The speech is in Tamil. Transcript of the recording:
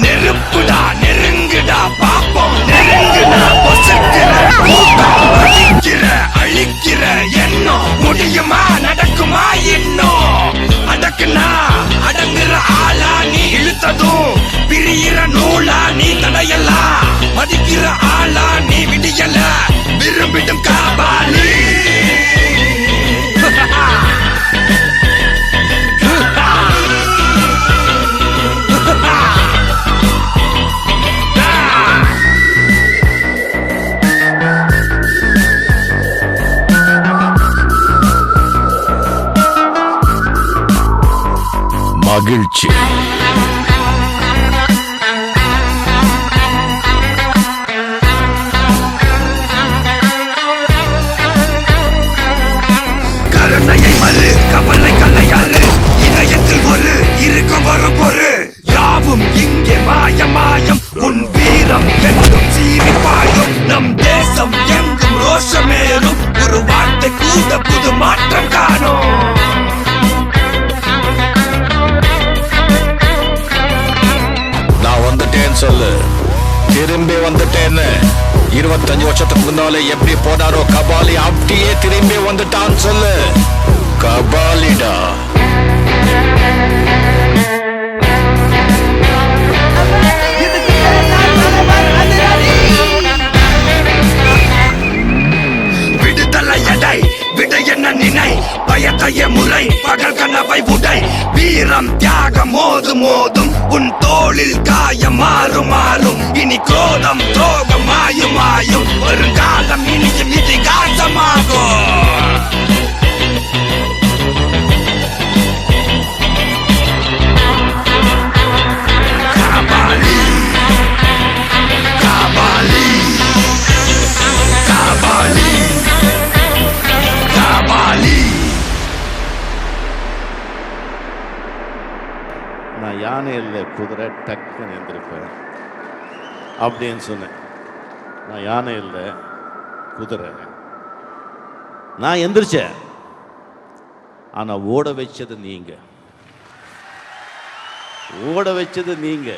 நெருப்புடா நெருங்குடா பாப்போம் நெருங்குடா பொசுக்கிற அழிக்கிற அழிக்கிற எண்ணம் முடியுமா நடக்குமா இன்னும் அடக்குனா அடங்குற ஆளா நீ இழுத்ததும் பிரியிற நூலா நீ தடையலாம் மதிக்கிற ஆளா நீ விடியல விரும்பிடும் காபாலி மகிழ்ச்சி கருணையை மறு கவலை கல்லையாறு இதயத்தில் ஒரு இருக்கும் வரும் பொரு யாவும் இங்கே மாயம் மாயம் உன் வீரம் என்றும் சீரிப்பாயும் நம் தேசம் எங்கும் ரோஷமேறும் ஒரு வார்த்தை கூட புது மாற்றம் காணும் சொல்லு திரும்பி வந்துட்டேன்னு 25 வருஷத்துக்கு முன்னாலே எப்படி போனாரோ கபாலி அப்படியே திரும்பி வந்துட்டான்னு சொல்லு கபாலிடா விடுதலை எடை விட என்ன நினை பயத்தைய முறை பகல் கனவை உடை வீரம் தியாகம் மோதும் மோதும் உன் தோளில் காயம் மாறும் மாறும் இனி கோதம் துரோகம் மாயும் மாயும் வருங்காலம் இனியும் இதிகாசமாகும் காபாலி காபாலி காபாலி காபாலி நான் யானை இல்லை குதிரை டக்குன்னு எந்திருப்பேன் அப்படின்னு சொன்னேன். நான் யானை இல்லை குதிரை, நான் எந்திரிச்சேன். ஆனால் ஓட வச்சது நீங்க, ஓட வச்சது நீங்க.